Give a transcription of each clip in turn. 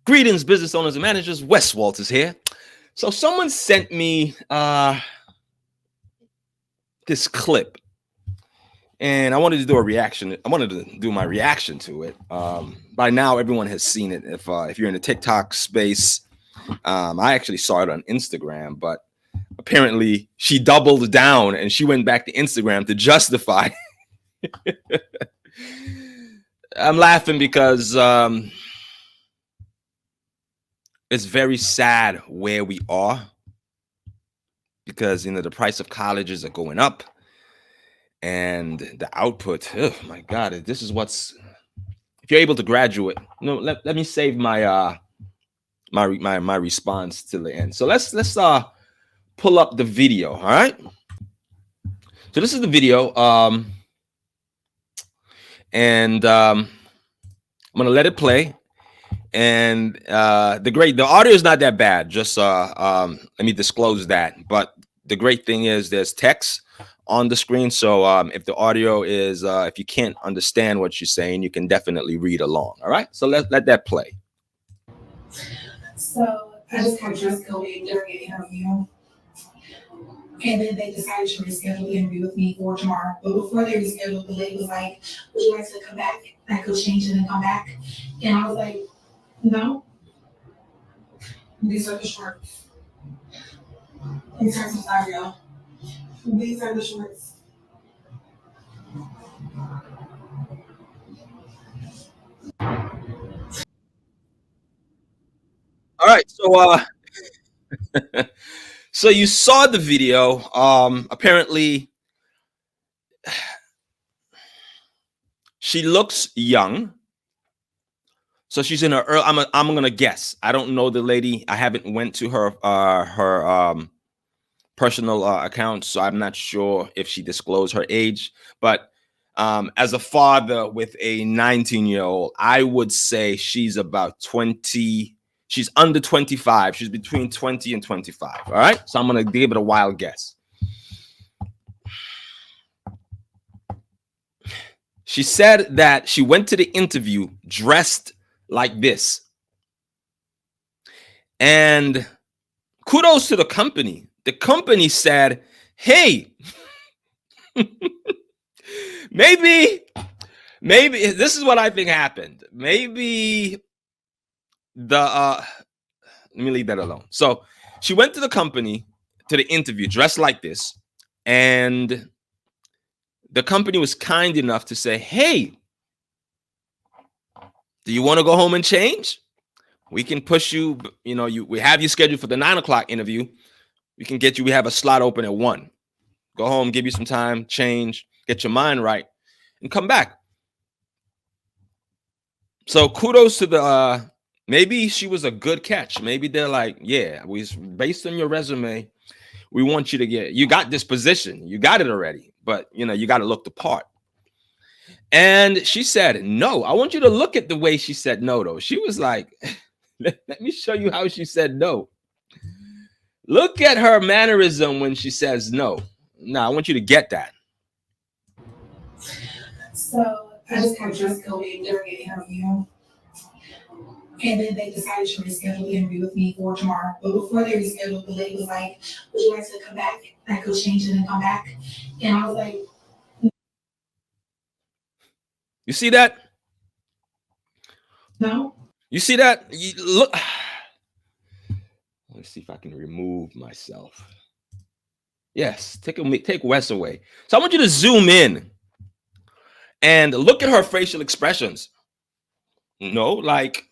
Greetings, business owners and managers. Wes Walters here. So someone sent me this clip, and I wanted to do a reaction. I wanted to do my reaction to it. By now, everyone has seen it. If you're in the TikTok space, I actually saw it on Instagram, but apparently she doubled down and she went back to Instagram to justify. I'm laughing because it's very sad where we are, because the price of colleges are going up and the output. Oh my God, this is what's, if you're able to graduate. Let me save my my response till the end. So let's pull up the video. All right. So this is the video. And I'm gonna let it play. And the audio is not that bad. Just let me disclose that. But the great thing is there's text on the screen. So if the audio is if you can't understand what she's saying, you can definitely read along. All right. So let that play. So I just had dress coding during an interview. And then they decided to reschedule the interview with me for tomorrow. But before they rescheduled, the lady was like, would you like to come back? I could change it and come back. And I was like, no. These are the shorts. In terms of style, y'all. These are the shorts. All right. So so you saw the video. Apparently she looks young. So she's in her early, I'm gonna guess. I don't know the lady. I haven't went to her personal account, so I'm not sure if she disclosed her age. But as a father with a 19-year-old, I would say she's about 20. She's under 25. She's between 20 and 25. All right. So I'm gonna give it a wild guess. She said that she went to the interview dressed like this. And kudos to the company. The company said, hey, maybe this is what I think happened. Maybe let me leave that alone. So she went to the company to the interview dressed like this, and the company was kind enough to say, hey, do you want to go home and change? We can push you, we have you scheduled for the 9 o'clock interview. We can get you, we have a slot open at 1. Go home, give you some time, change, get your mind right, and come back. So kudos to the, maybe she was a good catch. Maybe they're like, yeah, based on your resume, we want you to you got this position. You got it already, but you got to look the part. And she said, no. I want you to look at the way she said no, though. She was like, let me show you how she said no. Look at her mannerism when she says no. Now, I want you to get that. So I just had dress coding during an interview. And then they decided to reschedule the interview with me for tomorrow. But before they rescheduled, the lady was like, would you like to come back? I could change it and come back. And I was like, you see that? no. You see that? Look. Let's see if I can remove myself. Yes, take Wes away. So I want you to zoom in and look at her facial expressions. Like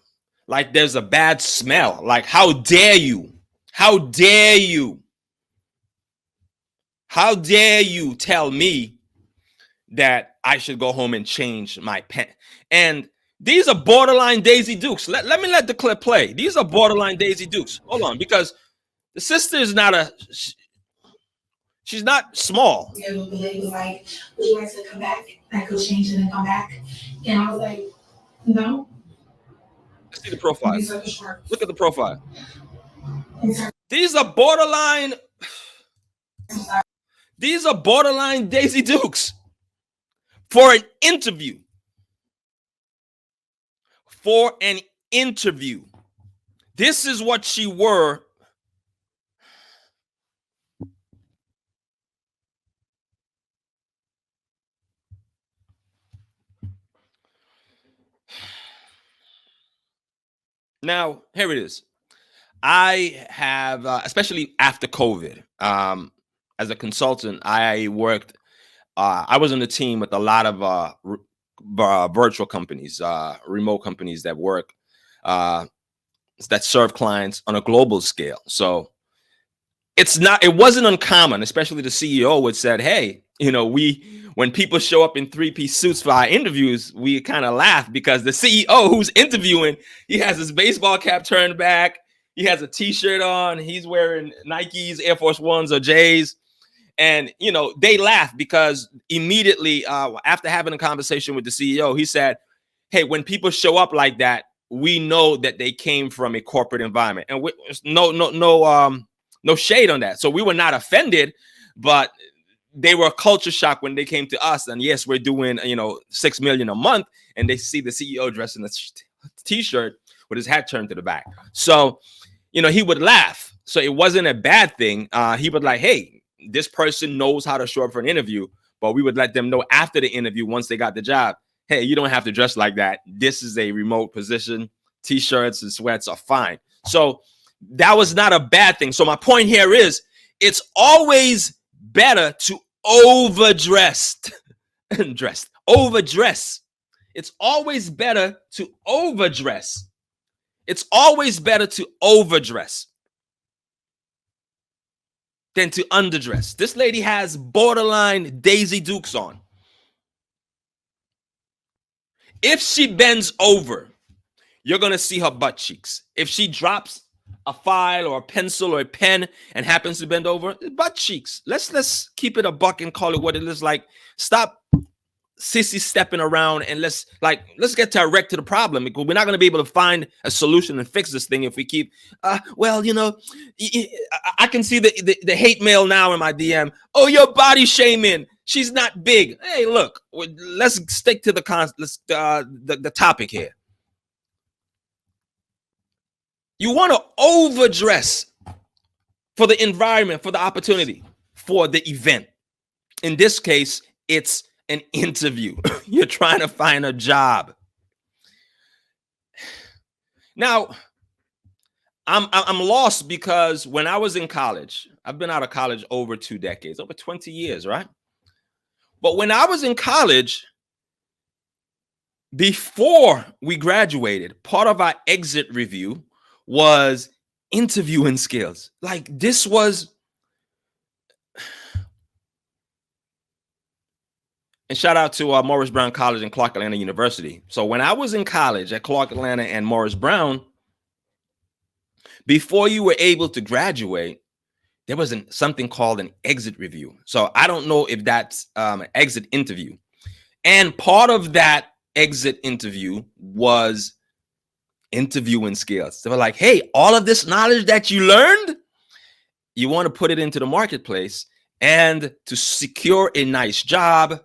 there's a bad smell. Like, how dare you? How dare you? How dare you tell me that I should go home and change my pen? And these are borderline Daisy Dukes. Let me let the clip play. These are borderline Daisy Dukes. Hold on, because the sister is not she's not small. The lady was like, would you like to come back? I could change it and come back. And I was like, no. Let's see the profile. These are the shorts. Look at the profile. These are borderline. These are borderline Daisy Dukes for an interview. For an interview. This is what she were. Now, here it is. I have, especially after COVID, as a consultant, I worked. I was on the team with a lot of virtual companies, remote companies that work, that serve clients on a global scale. So it wasn't uncommon, especially the CEO would said, hey, when people show up in 3-piece suits for our interviews, we kind of laugh because the CEO who's interviewing, he has his baseball cap turned back. He has a t-shirt on. He's wearing Nikes, Air Force Ones or J's. And, they laugh because immediately after having a conversation with the CEO, he said, hey, when people show up like that, we know that they came from a corporate environment. And no shade on that. So we were not offended, but they were culture shock when they came to us. And yes, we're doing, $6 million a month. And they see the CEO dressed in a t-shirt with his hat turned to the back. So, he would laugh. So it wasn't a bad thing. He would like, hey, this person knows how to show up for an interview, but we would let them know after the interview, once they got the job, hey, you don't have to dress like that. This is a remote position. T-shirts and sweats are fine. So that was not a bad thing. So my point here is it's overdress. It's always better to overdress. It's always better to overdress than to underdress. This lady has borderline Daisy Dukes on. If she bends over, you're going to see her butt cheeks. If she drops a file or a pencil or a pen and happens to bend over, butt cheeks. Let's keep it a buck and call it what it is. Like, stop sissy stepping around and let's get direct to the problem, because we're not going to be able to find a solution and fix this thing if we keep I can see the hate mail now in my DM. Oh, you're body shaming. She's not big. Hey, look, let's stick to the topic here. You want to overdress for the environment, for the opportunity, for the event. In this case, it's an interview. You're trying to find a job. Now, I'm lost because when I was in college, I've been out of college over 2 decades, over 20 years, right? But when I was in college, before we graduated, part of our exit review was interviewing skills. Like, this was. And shout out to Morris Brown College and Clark Atlanta University. So when I was in college at Clark Atlanta and Morris Brown, before you were able to graduate, there was something called an exit review. So I don't know if that's an exit interview. And part of that exit interview was interviewing skills. They were like, hey, all of this knowledge that you learned, you want to put it into the marketplace and to secure a nice job.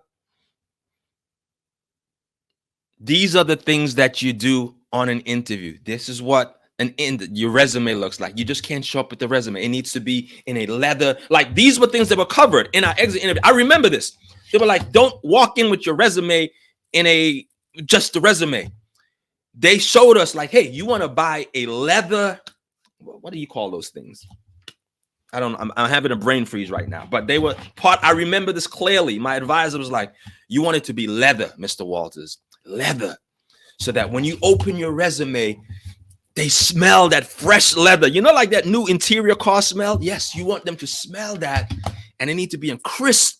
These are the things that you do on an interview. This is what your resume looks like. You just can't show up with the resume. It needs to be in a leather. Like, these were things that were covered in our exit interview. I remember this. They were like, don't walk in with your resume in just the resume. They showed us like, hey, you want to buy a leather. What do you call those things? I don't know. I'm having a brain freeze right now, but they were I remember this clearly. My advisor was like, you want it to be leather, Mr. Walters. Leather, so that when you open your resume, they smell that fresh leather. Like that new interior car smell? Yes, you want them to smell that, and they need to be in crisp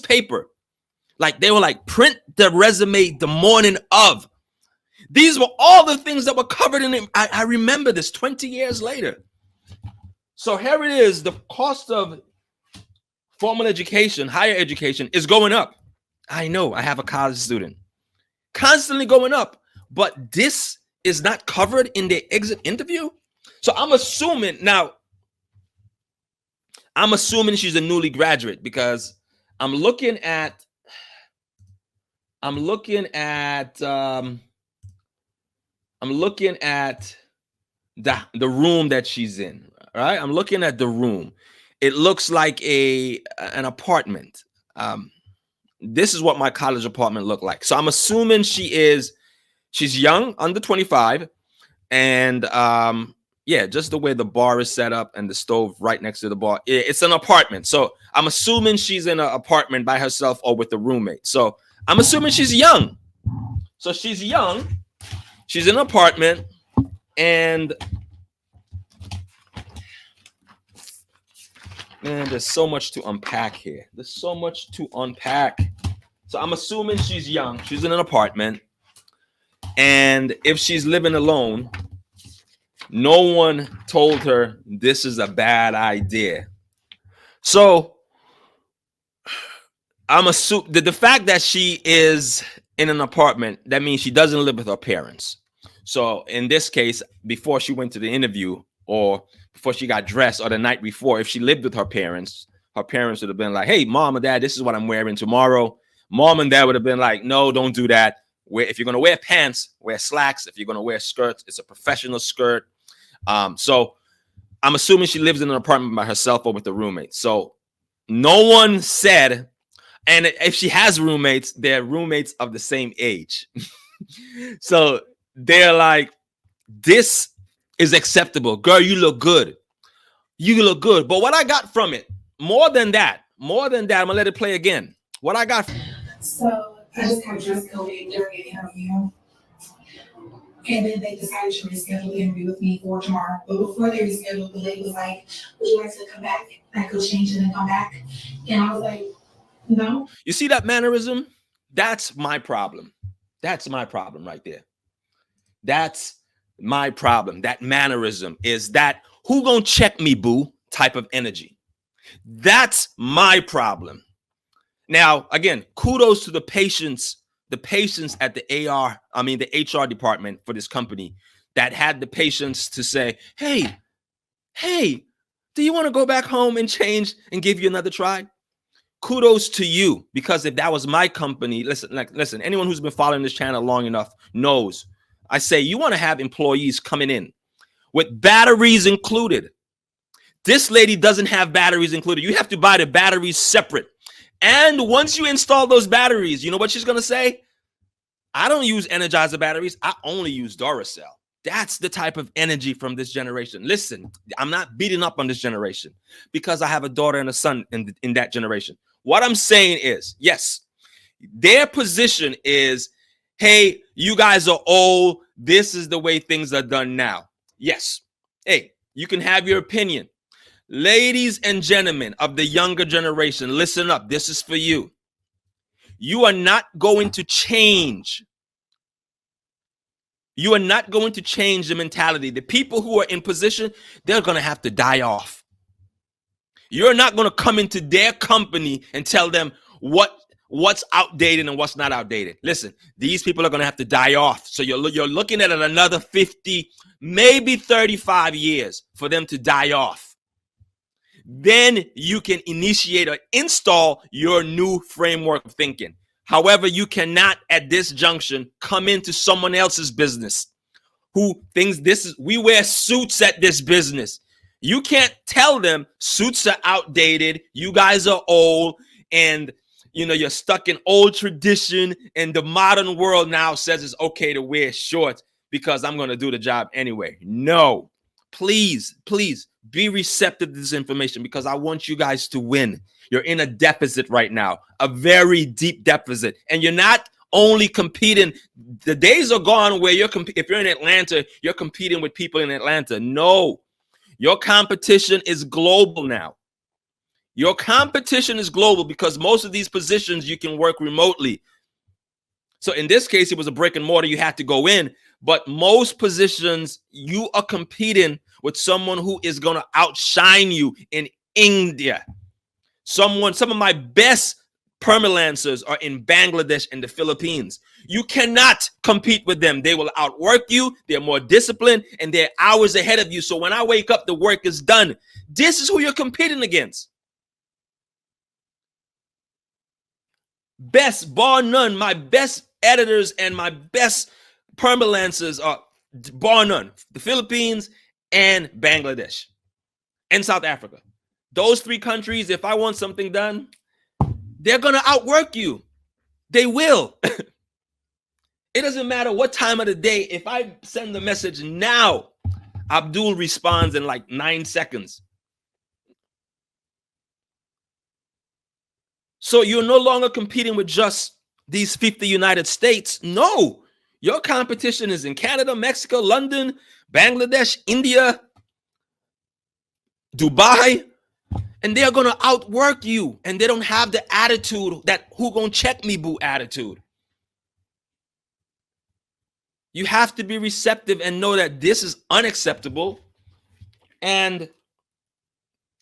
paper. Like, they were like, print the resume the morning of. These were all the things that were covered in it. I remember this 20 years later. So here it is. The cost of formal education, higher education, is going up. I know. I have a college student. Constantly going up, but this is not covered in the exit interview. So I'm assuming she's a newly graduate, because I'm looking at the room that she's in. All right, I'm looking at the room. It looks like an apartment. This is what my college apartment looked like. So I'm assuming she's young, under 25, and yeah, just the way the bar is set up and the stove right next to the bar. It's an apartment. So I'm assuming she's in an apartment by herself or with a roommate. So I'm assuming she's young. So she's young. She's in an apartment, and man, there's so much to unpack here. There's so much to unpack. So I'm assuming she's young. She's in an apartment. And if she's living alone, no one told her this is a bad idea. So I'm assuming the fact that she is in an apartment, that means she doesn't live with her parents. So in this case, before she went to the interview or before she got dressed or the night before, if she lived with her parents would have been like, hey, mom and dad, this is what I'm wearing tomorrow. Mom and dad would have been like, no, don't do that. If you're going to wear pants, wear slacks. If you're going to wear skirts, it's a professional skirt. So I'm assuming she lives in an apartment by herself or with a roommate. So no one said, and if she has roommates, they're roommates of the same age. So they're like, this is acceptable. Girl, you look good. You look good. But what I got from it, more than that, I'm going to let it play again. What I got. So I just got dress coded during an interview. And then they decided to reschedule the interview with me for tomorrow. But before they rescheduled, the lady was like, would you like to come back? I could change it and come back. And I was like, no. You see that mannerism? That's my problem. That's my problem right there. That's my problem. That mannerism is that who gonna check me, boo, type of energy. That's my problem. Now, again, kudos to the patients at the HR department for this company that had the patience to say, hey, do you want to go back home and change and give you another try? Kudos to you, because if that was my company, listen, anyone who's been following this channel long enough knows, I say you want to have employees coming in with batteries included. This lady doesn't have batteries included. You have to buy the batteries separate. And once you install those batteries, you know what she's going to say? I don't use Energizer batteries. I only use Duracell. That's the type of energy from this generation. Listen, I'm not beating up on this generation because I have a daughter and a son in that generation. What I'm saying is, yes, their position is, hey, you guys are old. This is the way things are done now. Yes. Hey, you can have your opinion. Ladies and gentlemen of the younger generation, listen up. This is for you. You are not going to change. You are not going to change the mentality. The people who are in position, they're going to have to die off. You're not going to come into their company and tell them what's outdated and what's not outdated. Listen, these people are going to have to die off. So you're looking at another 50, maybe 35 years for them to die off. Then you can initiate or install your new framework of thinking. However, you cannot at this junction come into someone else's business who thinks we wear suits at this business. You can't tell them suits are outdated, you guys are old, and you're stuck in old tradition, and the modern world now says it's okay to wear shorts because I'm going to do the job anyway. No, please be receptive to this information because I want you guys to win. You're in a deficit right now, a very deep deficit. And you're not only competing. The days are gone where if you're in Atlanta, you're competing with people in Atlanta. No, your competition is global now. Your competition is global because most of these positions you can work remotely. So in this case, it was a brick and mortar. You had to go in. But most positions, you are competing with someone who is going to outshine you in India. Some of my best permalancers are in Bangladesh and the Philippines. You cannot compete with them. They will outwork you. They're more disciplined and they're hours ahead of you. So when I wake up, the work is done. This is who you're competing against. Best, bar none, my best editors and my best permalancers are bar none. The Philippines and Bangladesh and South Africa. Those 3 countries, if I want something done, they're going to outwork you. They will. It doesn't matter what time of the day. If I send the message now, Abdul responds in like 9 seconds. So you're no longer competing with just these 50 United States. No, your competition is in Canada, Mexico, London, Bangladesh, India, Dubai, and they're going to outwork you. And they don't have the attitude that who gonna check me boo attitude. You have to be receptive and know that this is unacceptable. And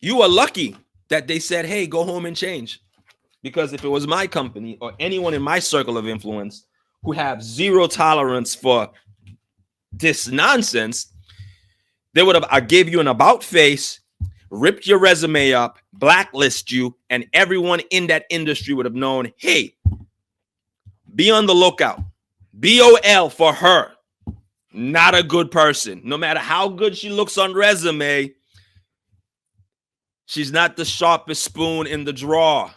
you are lucky that they said, hey, go home and change. Because if it was my company or anyone in my circle of influence who have zero tolerance for this nonsense, they would have, I gave you an about face, ripped your resume up, blacklist you, and everyone in that industry would have known, hey, be on the lookout. BOL for her. Not a good person. No matter how good she looks on resume, she's not the sharpest spoon in the drawer.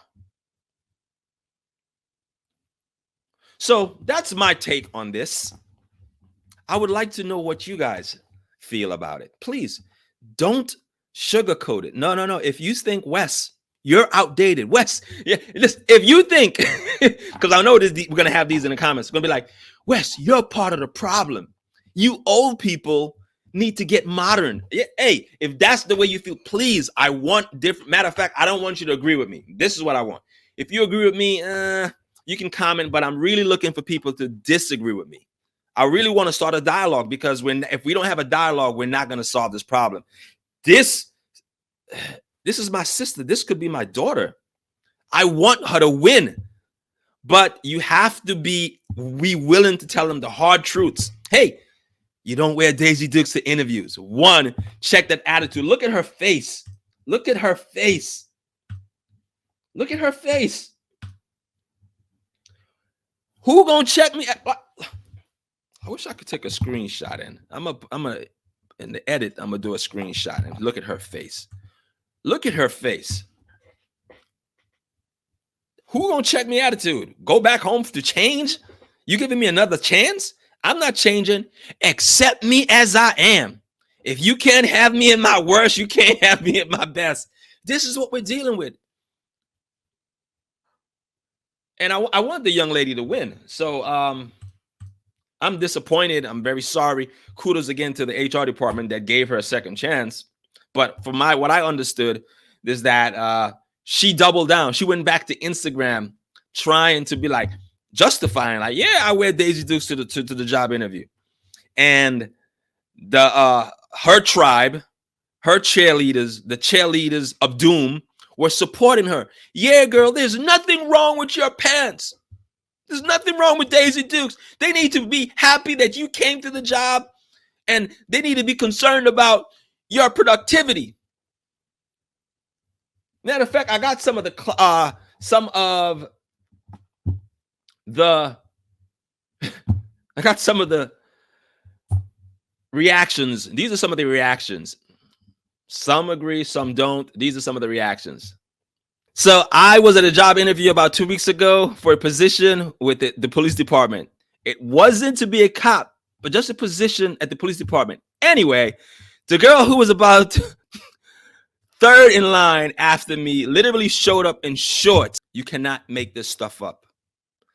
So that's my take on this. I would like to know what you guys feel about it. Please don't sugarcoat it. No. If you think, Wes, you're outdated. Wes, yeah, listen, if you think, because I know this, we're going to have these in the comments. It's going to be like, Wes, you're part of the problem. You old people need to get modern. Hey, if that's the way you feel, please, I want different. Matter of fact, I don't want you to agree with me. This is what I want. If you agree with me, you can comment, but I'm really looking for people to disagree with me. I really want to start a dialogue, because if we don't have a dialogue, we're not going to solve this problem. This is my sister. This could be my daughter. I want her to win, but you have to be willing to tell them the hard truths. Hey, you don't wear Daisy Dukes to interviews. One, check that attitude. Look at her face. Look at her face. Look at her face. Who gonna check me? I wish I could take a screenshot in. In the edit, I'm gonna do a screenshot and look at her face. Look at her face. Who gonna check me attitude? Go back home to change? You giving me another chance? I'm not changing. Accept me as I am. If you can't have me in my worst, you can't have me at my best. This is what we're dealing with. And I want the young lady to win. So I'm disappointed. I'm very sorry. Kudos again to the HR department that gave her a second chance. But for what I understood is that she doubled down. She went back to Instagram trying to be like, justifying, like, yeah, I wear Daisy Dukes to the job interview. And her tribe, her cheerleaders, the cheerleaders of doom, were supporting her. Yeah, girl, there's nothing wrong with your pants. There's nothing wrong with Daisy Dukes. They need to be happy that you came to the job, and they need to be concerned about your productivity. Matter of fact, I got some of the reactions. These are some of the reactions. Some agree, some don't. These are some of the reactions. So I was at a job interview about 2 weeks ago for a position with the police department. It wasn't to be a cop, but just a position at the police department. Anyway, the girl who was about third in line after me literally showed up in shorts. You cannot make this stuff up.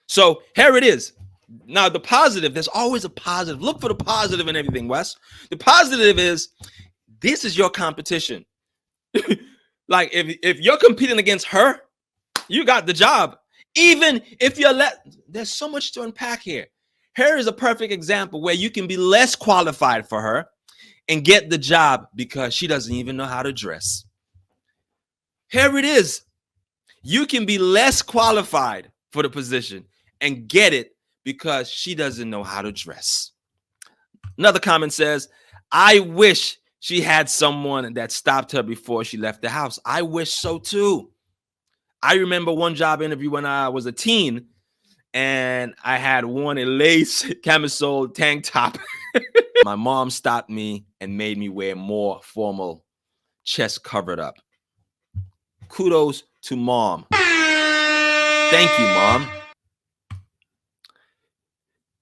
So here it is. Now, the positive, there's always a positive. Look for the positive in everything, Wes. The positive is this is your competition. Like, if you're competing against her, you got the job. Even if you're there's so much to unpack here. Here is a perfect example where you can be less qualified for her and get the job because she doesn't even know how to dress. Here it is. You can be less qualified for the position and get it because she doesn't know how to dress. Another comment says, I wish she had someone that stopped her before she left the house. I wish so too. I remember one job interview when I was a teen and I had worn a lace camisole tank top My mom stopped me and made me wear more formal, chest covered up. Kudos to mom. Thank you, mom.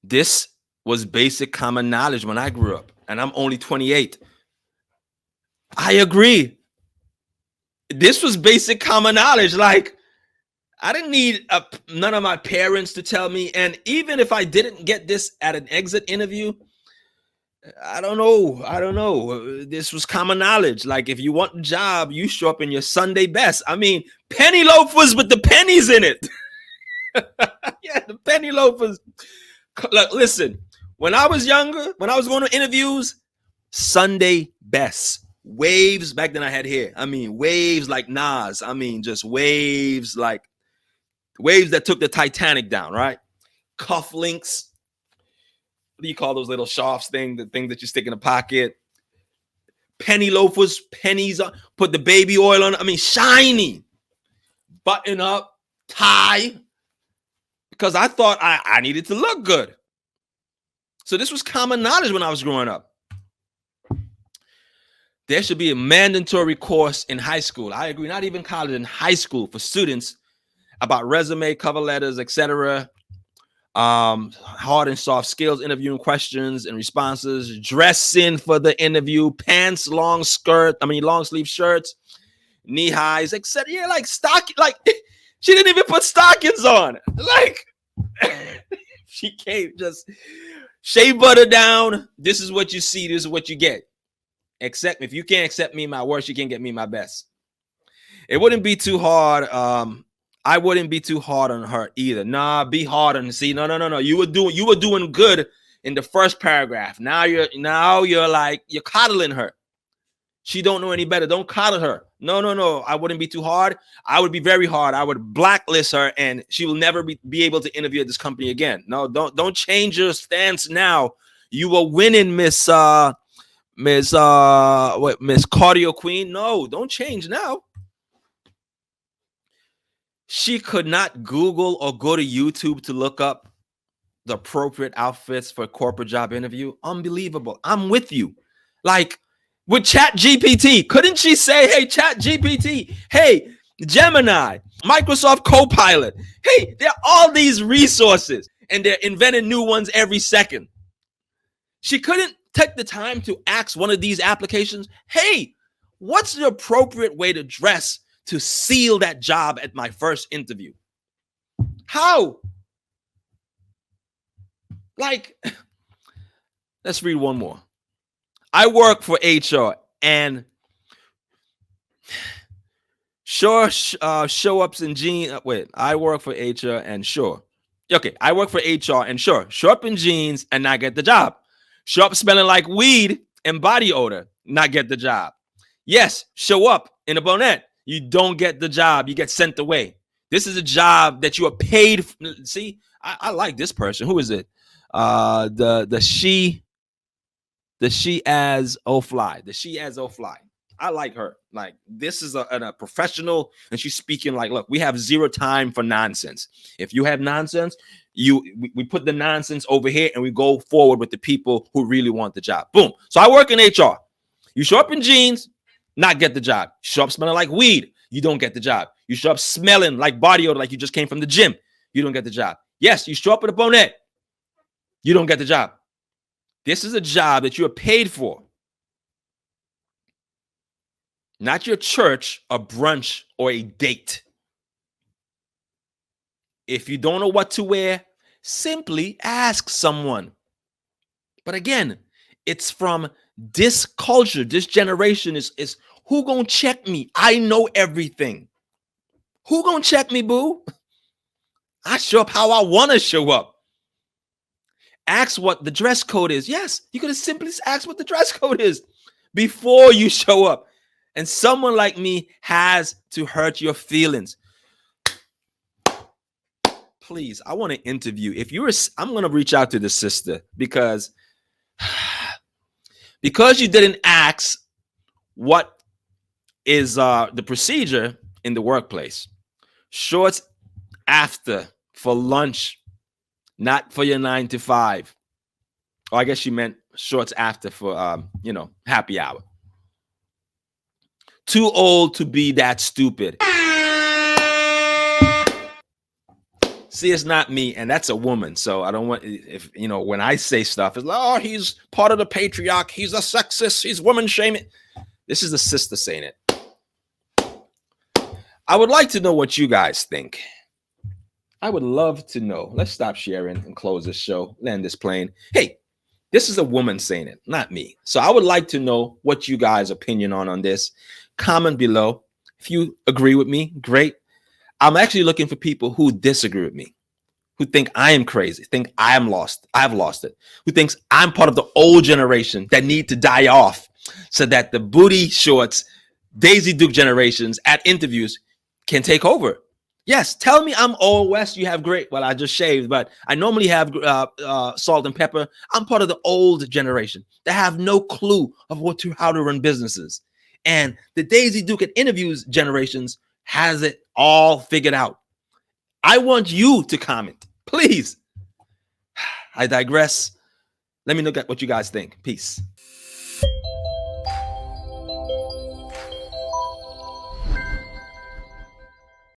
This was basic common knowledge when I grew up, and I'm only 28. I agree. This was basic common knowledge. Like, I didn't need none of my parents to tell me. And even if I didn't get this at an exit interview, I don't know. This was common knowledge. Like, if you want a job, you show up in your Sunday best. I mean, penny loafers with the pennies in it. Yeah, the penny loafers. Look, listen, when I was younger, when I was going to interviews, Sunday best. Waves back then I had hair. I mean, waves like Nas. I mean, just waves like waves that took the Titanic down, right? Cufflinks. What do you call those little shafts thing? The thing that you stick in a pocket. Penny loafers, pennies on, put the baby oil on. I mean, shiny. Button up, tie. Because I thought I needed to look good. So this was common knowledge when I was growing up. There should be a mandatory course in high school. I agree, not even college, in high school for students about resume, cover letters, etc. Hard and soft skills, interviewing questions and responses, dressing for the interview, pants, long sleeve shirts, knee highs, etc. Yeah, like she didn't even put stockings on. Like she came just shea butter down. This is what you see. This is what you get. Accept me. If you can't accept me my worst, you can't get me my best. It wouldn't be too hard. I wouldn't be too hard on her either. Nah, be hard on. See, no. You were doing good in the first paragraph. Now you're coddling her. She don't know any better. Don't coddle her. No. I wouldn't be too hard. I would be very hard. I would blacklist her, and she will never be able to interview at this company again. No, don't change your stance now. You were winning, Miss Cardio Queen. No, don't change now. She could not Google or go to YouTube to look up the appropriate outfits for a corporate job interview. Unbelievable. I'm with you. Like with Chat GPT, couldn't she say, hey, Chat GPT, hey, Gemini, Microsoft Copilot, hey, there are all these resources and they're inventing new ones every second. She couldn't take the time to ask one of these applications, hey, what's the appropriate way to dress to seal that job at my first interview? How? Like, let's read one more. I work for HR and show ups in jeans. I work for HR and I work for HR and show up in jeans and not get the job. Show up smelling like weed and body odor, not get the job. Yes, show up in a bonnet. You don't get the job. You get sent away. This is a job that you are paid. See, I like this person. Who is it? The she as O-Fly. I like her. Like, this is a professional, and she's speaking like, look, we have zero time for nonsense. If you have nonsense, we put the nonsense over here and we go forward with the people who really want the job. Boom. So I work in HR. You show up in jeans, not get the job. You show up smelling like weed, you don't get the job. You show up smelling like body odor, like you just came from the gym, you don't get the job. Yes, you show up with a bonnet, you don't get the job. This is a job that you are paid for. Not your church, a brunch, or a date. If you don't know what to wear, simply ask someone. But again, it's from this culture, this generation is who gonna check me? I know everything. Who gonna check me, boo? I show up how I want to show up. Ask what the dress code is. Yes, you could have simply asked what the dress code is before you show up. And someone like me has to hurt your feelings. Please, I want to interview. I'm going to reach out to the sister because you didn't ask what is the procedure in the workplace. Shorts after for lunch, not for your 9 to 5. Oh, I guess she meant shorts after for happy hour. Too old to be that stupid. See, it's not me, and that's a woman. So I don't want, if when I say stuff, it's like, oh, he's part of the patriarch, he's a sexist, he's woman shaming. This is the sister saying it. I would like to know what you guys think. I would love to know. Let's stop sharing and close this show, land this plane. Hey, this is a woman saying it, not me. So I would like to know what you guys' opinion on this. Comment below. If you agree with me, great. I'm actually looking for people who disagree with me, who think I am crazy, think I am lost, I've lost it, who thinks I'm part of the old generation that need to die off so that the booty shorts, Daisy Duke generations at interviews can take over. Yes, tell me I'm old West, you have great, well, I just shaved, but I normally have salt and pepper. I'm part of the old generation that have no clue of how to run businesses. And the Daisy Duke at interviews generations has it all figured out. I want you to comment, please. I digress. Let me know what you guys think. Peace.